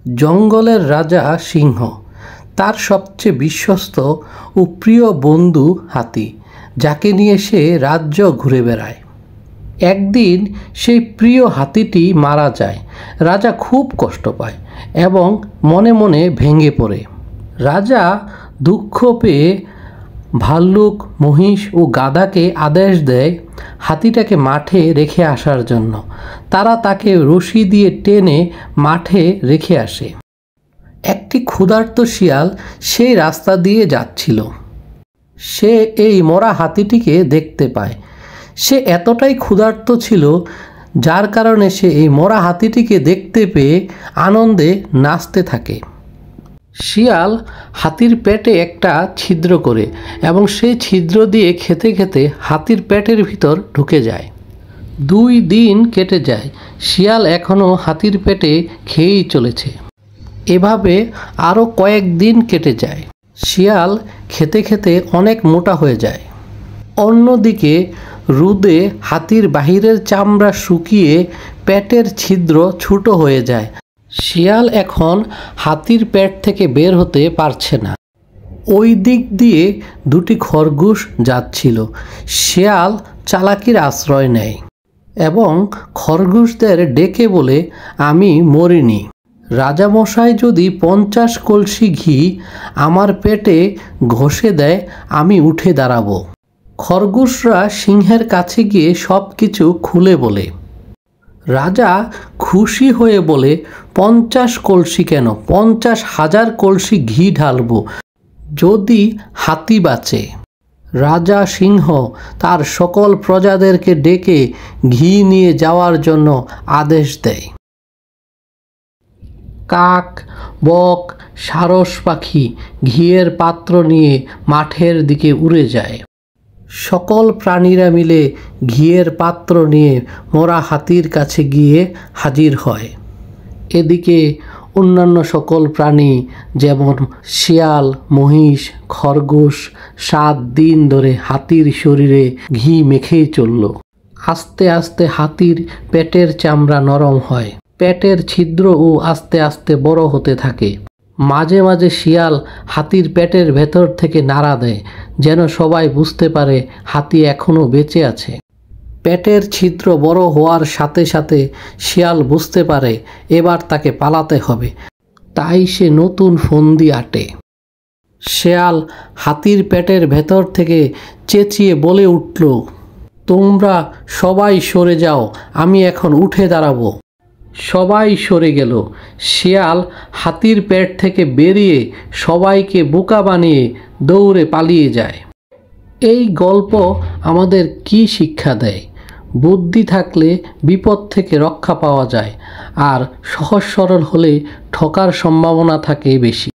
জঙ্গলের রাজা সিংহ, তার সবচেয়ে বিশ্বস্ত ও প্রিয় বন্ধু হাতি, যাকে নিয়ে সে রাজ্য ঘুরে বেড়ায়। একদিন সেই প্রিয় হাতিটি মারা যায়। রাজা খুব কষ্ট পায় এবং মনে মনে ভেঙে পড়ে। রাজা দুঃখ পেয়ে ভাল্লুক, মহিষ ও গাধাকে আদেশ দেয় হাতিটাকে মাঠে রেখে আসার জন্য। তারা তাকে রশি দিয়ে টেনে মাঠে রেখে আসে। একটি ক্ষুধার্ত শিয়াল সেই রাস্তা দিয়ে যাচ্ছিল। সে এই মরা হাতিটিকে দেখতে পায়। সে এতটাই ক্ষুধার্ত ছিল যার কারণে সে এই মরা হাতিটিকে দেখতে পেয়ে আনন্দে নাচতে থাকে। শিয়াল হাতির পেটে একটা ছিদ্র করে এবং সেই ছিদ্র দিয়ে খেতে খেতে হাতির পেটের ভিতর ঢুকে যায়। 2 দিন কেটে যায়। শিয়াল এখনও হাতির পেটে খেয়েই চলেছে। এভাবে আরও কয়েকদিন কেটে যায়। শিয়াল খেতে খেতে অনেক মোটা হয়ে যায়। অন্যদিকে রোদে হাতির বাহিরের চামড়া শুকিয়ে পেটের ছিদ্র ছোট হয়ে যায়। শিয়াল এখন হাতির পেট থেকে বের হতে পারছে না। ওই দিক দিয়ে 2টি খরগোশ যাচ্ছিল। শিয়াল চালাকির আশ্রয় নেয় এবং খরগোশদের ডেকে বলে, আমি মরিনি। রাজামশাই যদি 50 কলসি ঘি আমার পেটে ঘষে দেয়, আমি উঠে দাঁড়াবো। খরগোশরা সিংহের কাছে গিয়ে সব কিছু খুলে বলে। রাজা খুশি হয়ে বলে, 50 কলসি কেন, 50,000 কলসি ঘি ঢালবো যদি হাতি বাঁচে। রাজা সিংহ তার সকল প্রজাদেরকে ডেকে ঘি নিয়ে যাওয়ার জন্য আদেশ দেয়। কাক, বক, সারস পাখি ঘিয়ের পাত্র নিয়ে মাঠের দিকে উড়ে যায়। সকল প্রাণীরা মিলে ঘিয়ের পাত্র নিয়ে মরা হাতির কাছে গিয়ে হাজির হয়। এদিকে অন্যান্য সকল প্রাণী যেমন শিয়াল, মহিষ, খরগোশ 7 দিন ধরে হাতির শরীরে ঘি মেখেই চলল। আস্তে আস্তে হাতির পেটের চামড়া নরম হয়। পেটের ছিদ্রও আস্তে আস্তে বড় হতে থাকে। মাঝে মাঝে শিয়াল হাতির পেটের ভেতর থেকে নাড়া দেয়, যেন সবাই বুঝতে পারে হাতি এখনও বেঁচে আছে। পেটের ছিদ্র বড় হওয়ার সাথে সাথে শিয়াল বুঝতে পারে এবার তাকে পালাতে হবে। তাই সে নতুন ফন্দি আঁটে। শিয়াল হাতির পেটের ভেতর থেকে চেঁচিয়ে বলে উঠল, তোমরা সবাই সরে যাও, আমি এখন উঠে দাঁড়াবো। সবাই সরে গেল। শিয়াল হাতির পেট থেকে বেরিয়ে সবাইকে বোকা বানিয়ে দৌড়ে পালিয়ে যায়। এই গল্প আমাদের কি শিক্ষা দেয়? বুদ্ধি থাকলে বিপদ থেকে রক্ষা পাওয়া যায়, আর সহজ সরল হলে ঠকার সম্ভাবনা থাকে বেশি।